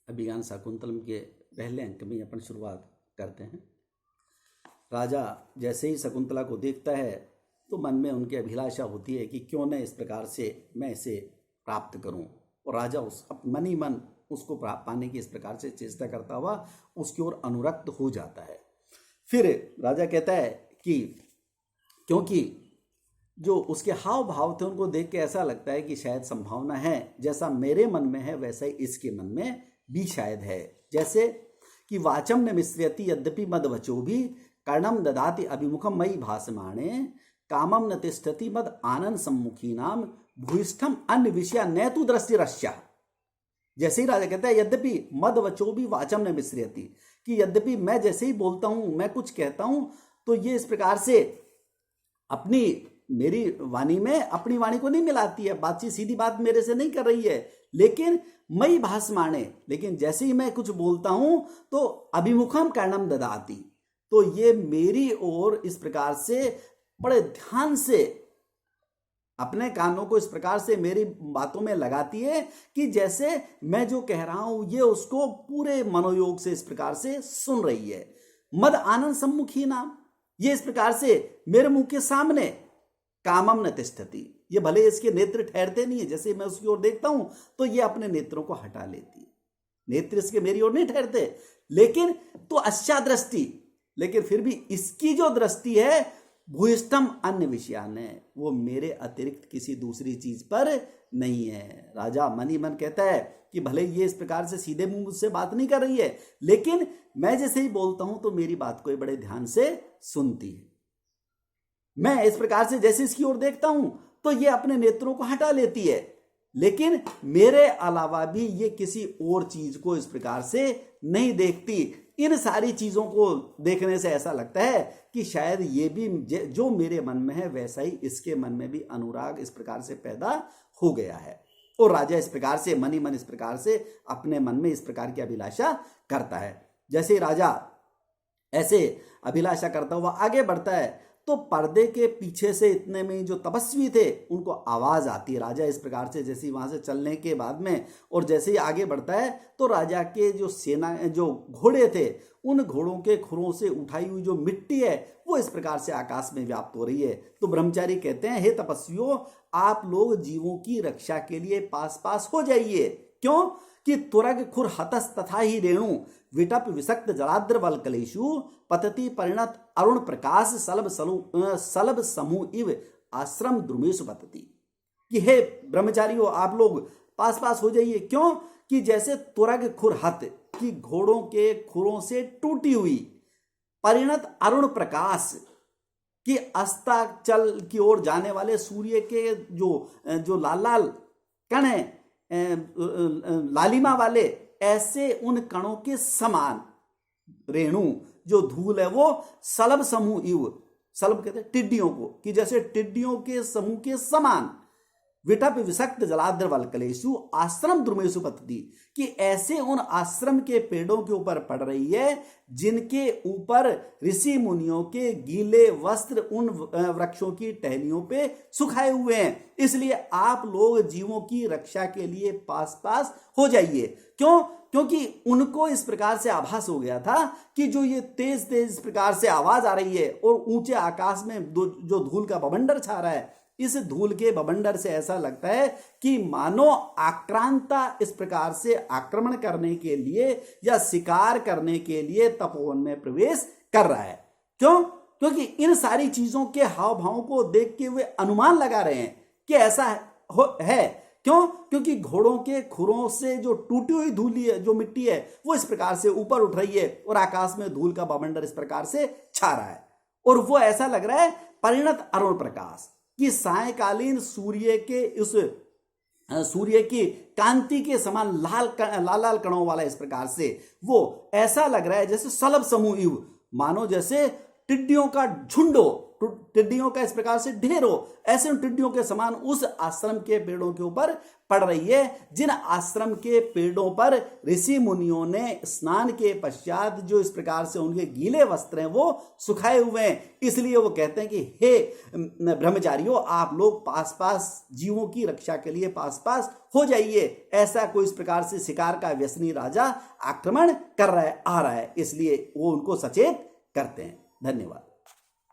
अभिज्ञान शाकुंतलम के पहले अंक में अपन शुरुआत करते हैं। राजा जैसे ही शकुंतला को देखता है तो मन में उनकी अभिलाषा होती है कि क्यों न इस प्रकार से मैं इसे प्राप्त करूं, और राजा उस मन ही मन उसको पाने की इस प्रकार से चेष्टा करता हुआ उसकी ओर अनुरक्त हो जाता है। फिर राजा कहता है कि क्योंकि जो उसके हाव भाव थे उनको देख के ऐसा लगता है कि शायद संभावना है, जैसा मेरे मन में है वैसा ही इसके मन में भी शायद है। जैसे कि वाचम न मिश्रयति यद्यपि मद वचो भी कर्णम ददाति अभिमुखम मयि भासमाणे कामम न तिष्ठति मद आनंद सम्मुखी नाम भूयिष्ठम अन्य विषया न तु दृष्टिरश्य। जैसे ही राजा कहता है यद्यपि मद वचो भी वाचम न मिश्रयति, कि यद्यपि मैं जैसे ही बोलता हूं, मैं कुछ कहता हूं तो ये इस प्रकार से अपनी मेरी वाणी में अपनी वाणी को नहीं मिलाती है, बातचीत सीधी बात मेरे से नहीं कर रही है, लेकिन मई भासमाणे, लेकिन जैसे ही मैं कुछ बोलता हूं तो अभिमुखम कर्णम ददाति, तो ये मेरी ओर इस प्रकार से बड़े ध्यान से अपने कानों को इस प्रकार से मेरी बातों में लगाती है कि जैसे मैं जो कह रहा हूं ये उसको पूरे मनोयोग से इस प्रकार से सुन रही है। मद आनंद सम्मुखी नाम, ये इस प्रकार से मेरे मुंह के सामने कामम न तिष्ठति, ये भले इसके नेत्र ठहरते नहीं है, जैसे मैं उसकी ओर देखता हूं तो ये अपने नेत्रों को हटा लेती है, नेत्र इसके मेरी ओर नहीं ठहरते, लेकिन तो अच्छा दृष्टि, लेकिन फिर भी इसकी जो दृष्टि है भूयिष्ठम अन्य विषयान है, वो मेरे अतिरिक्त किसी दूसरी चीज पर नहीं है। राजा मन ही मन कहता है कि भले ये इस प्रकार से सीधे मुंह मुझसे बात नहीं कर रही है, लेकिन मैं जैसे ही बोलता हूं तो मेरी बात को बड़े ध्यान से सुनती है। मैं इस प्रकार से जैसे इसकी ओर देखता हूं तो ये अपने नेत्रों को हटा लेती है, लेकिन मेरे अलावा भी ये किसी और चीज को इस प्रकार से नहीं देखती। इन सारी चीजों को देखने से ऐसा लगता है कि शायद ये भी जो मेरे मन में है वैसा ही इसके मन में भी अनुराग इस प्रकार से पैदा हो गया है। और राजा इस प्रकार से मन ही मन इस प्रकार से अपने मन में इस प्रकार की अभिलाषा करता है। जैसे ही राजा ऐसे अभिलाषा करता हुआ आगे बढ़ता है तो पर्दे के पीछे से इतने में जो तपस्वी थे उनको आवाज आती है। राजा इस प्रकार से जैसे वहां से चलने के बाद में और जैसे ही आगे बढ़ता है तो राजा के जो सेना जो घोड़े थे उन घोड़ों के खुरों से उठाई हुई जो मिट्टी है वो इस प्रकार से आकाश में व्याप्त हो रही है। तो ब्रह्मचारी कहते हैं, हे तपस्वियों, आप लोग जीवों की रक्षा के लिए पास पास हो जाइए। क्यों कि तुरग खुर हतस तथा ही रेणु विटप विसक्त जलाद्र बल कलेशु पतति परिणत अरुण प्रकाश सलब समूह इव आश्रम द्रुमेशु पतति, कि हे ब्रह्मचारियों आप लोग पास पास हो जाइए। क्यों कि जैसे तुरग खुर हत की घोड़ों के खुरों से टूटी हुई परिणत अरुण प्रकाश कि अस्ताचल की ओर जाने वाले सूर्य के जो लाल लाल कण है लालिमा वाले, ऐसे उन कणों के समान रेणु जो धूल है वो सलब समूह इव, सलब कहते हैं टिड्डियों को, कि जैसे टिड्डियों के समूह के समान विटप विसक्त जलाद्र वल्कलेशु आश्रम द्रुमेशु पतति, कि ऐसे उन आश्रम के पेड़ों के ऊपर पड़ रही है जिनके ऊपर ऋषि मुनियों के गीले वस्त्र उन वृक्षों की टहनियों पे सुखाए हुए हैं। इसलिए आप लोग जीवों की रक्षा के लिए पास पास हो जाइए। क्यों? क्योंकि उनको इस प्रकार से आभास हो गया था कि जो ये तेज तेज इस प्रकार से आवाज आ रही है और ऊंचे आकाश में जो धूल का बवंडर छा रहा है, इस धूल के बवंडर से ऐसा लगता है कि मानो आक्रांता इस प्रकार से आक्रमण करने के लिए या शिकार करने के लिए तपोवन में प्रवेश कर रहा है। क्यों? क्योंकि इन सारी चीजों के हाव भावों को देख के वे अनुमान लगा रहे हैं कि ऐसा है। क्यों? क्योंकि घोड़ों के खुरों से जो टूटी हुई धूली है, जो मिट्टी है, वो इस प्रकार से ऊपर उठ रही है और आकाश में धूल का बवंडर इस प्रकार से छा रहा है, और वो ऐसा लग रहा है परिणत अरुण प्रकाश कि सायकालीन सूर्य की कांति के समान लाल लाल कणों वाला इस प्रकार से वो ऐसा लग रहा है जैसे सलब समूह इव, मानो जैसे टिड्डियों का झुंड हो, टिड्डियों का इस प्रकार से ढेर हो, ऐसे उन टिड्डियों के समान उस आश्रम के पेड़ों के ऊपर पड़ रही है, जिन आश्रम के पेड़ों पर ऋषि मुनियों ने स्नान के पश्चात जो इस प्रकार से उनके गीले वस्त्र हैं वो सुखाए हुए हैं। इसलिए वो कहते हैं कि हे ब्रह्मचारियों, आप लोग पास पास जीवों की रक्षा के लिए पास पास हो जाइए। ऐसा कोई इस प्रकार से शिकार का व्यसनी राजा आक्रमण कर रहा है, आ रहा है, इसलिए वो उनको सचेत करते हैं। धन्यवाद।